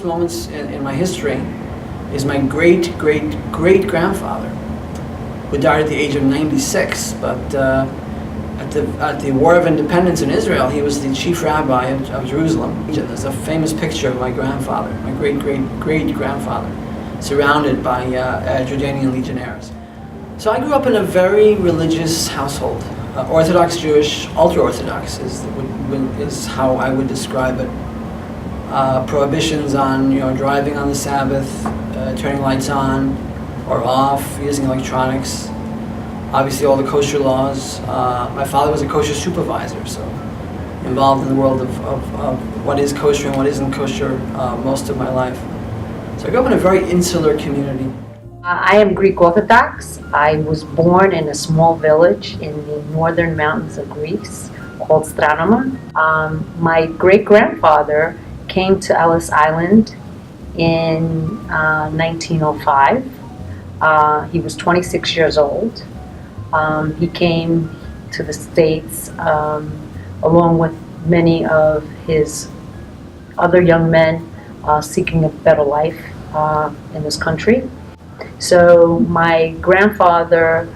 proudest moments in my history is my great-great-great-grandfather, who died at the age of 96, but at the War of Independence in Israel, he was the chief rabbi of Jerusalem. There's a famous picture of my grandfather, my great-great-great-grandfather, surrounded by Jordanian legionnaires. So I grew up in a very religious household. Orthodox Jewish, ultra-Orthodox is how I would describe it. Prohibitions on driving on the Sabbath, turning lights on or off, using electronics. Obviously all the kosher laws. My father was a kosher supervisor, so involved in the world of what is kosher and what isn't kosher most of my life. So I grew up in a very insular community. I am Greek Orthodox. I was born in a small village in the northern mountains of Greece called Stranoma. My great-grandfather came to Ellis Island in 1905. He was 26 years old. He came to the States along with many of his other young men seeking a better life in this country. So my grandfather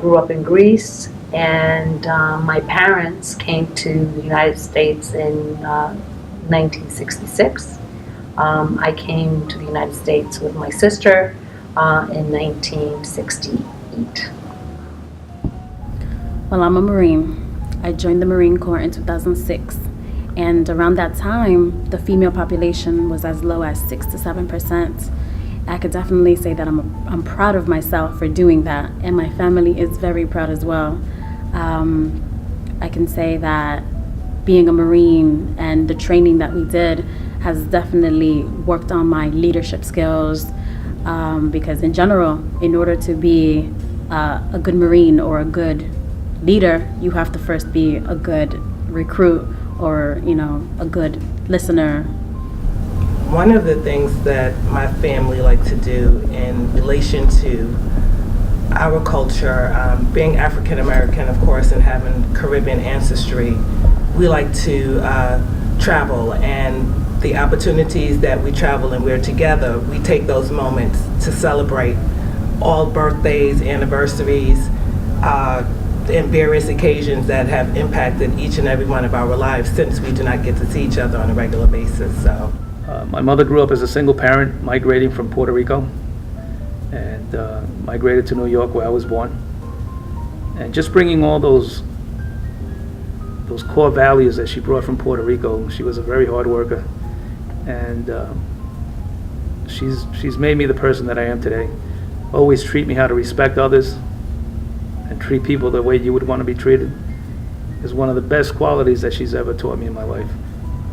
grew up in Greece, and my parents came to the United States in 1966. I came to the United States with my sister in 1968. Well, I'm a Marine. I joined the Marine Corps in 2006, and around that time, the female population was as low as 6 to 7%. I could definitely say that I'm proud of myself for doing that, and my family is very proud as well. I can say that being a Marine and the training that we did has definitely worked on my leadership skills, because in general, in order to be a good Marine or a good leader, you have to first be a good recruit or a good listener. One of the things that my family like to do in relation to our culture, being African American, of course, and having Caribbean ancestry, we like to travel, and the opportunities that we travel and we're together, we take those moments to celebrate all birthdays, anniversaries, and various occasions that have impacted each and every one of our lives, since we do not get to see each other on a regular basis. So. My mother grew up as a single parent, migrating from Puerto Rico, and migrated to New York, where I was born. And just bringing all those core values that she brought from Puerto Rico. She was a very hard worker, and she's made me the person that I am today. Always treat me how to respect others and treat people the way you would want to be treated is one of the best qualities that she's ever taught me in my life.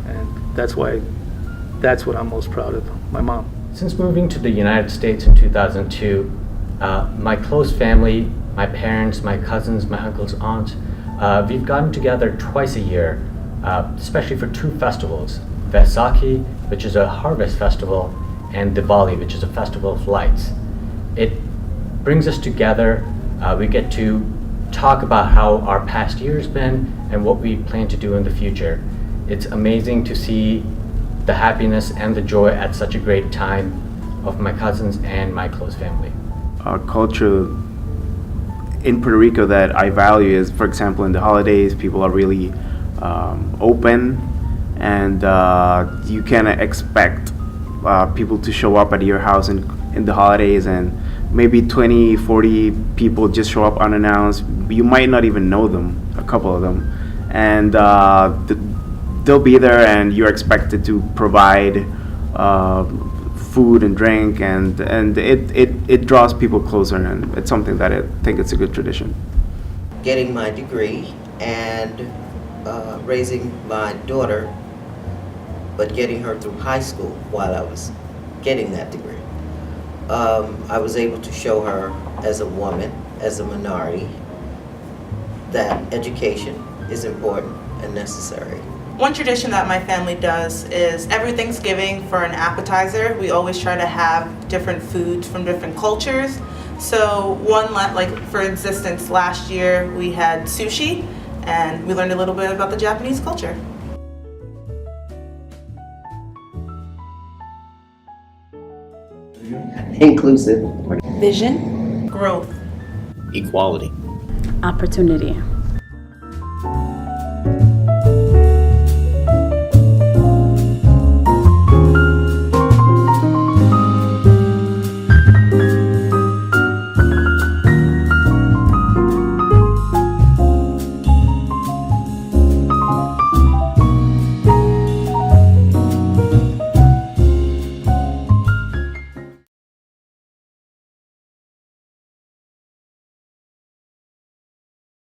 And that's what I'm most proud of, my mom. Since moving to the United States in 2002, my close family, my parents, my cousins, my uncles, aunts, we've gotten together twice a year, especially for two festivals, Vaisakhi, which is a harvest festival, and Diwali, which is a festival of lights. It brings us together. We get to talk about how our past year has been and what we plan to do in the future. It's amazing to see the happiness and the joy at such a great time of my cousins and my close family. Our culture in Puerto Rico that I value is, for example, in the holidays, people are really open, and you can expect people to show up at your house in the holidays, and maybe 20, 40 people just show up unannounced. You might not even know them, a couple of them, and they'll be there, and you're expected to provide food and drink, and it draws people closer, and it's something that I think it's a good tradition. Getting my degree and raising my daughter, but getting her through high school while I was getting that degree. I was able to show her as a woman, as a minority, that education is important and necessary. One tradition that my family does is every Thanksgiving, for an appetizer, we always try to have different foods from different cultures. So for instance, last year we had sushi, and we learned a little bit about the Japanese culture. Inclusive. Vision. Growth. Equality. Opportunity.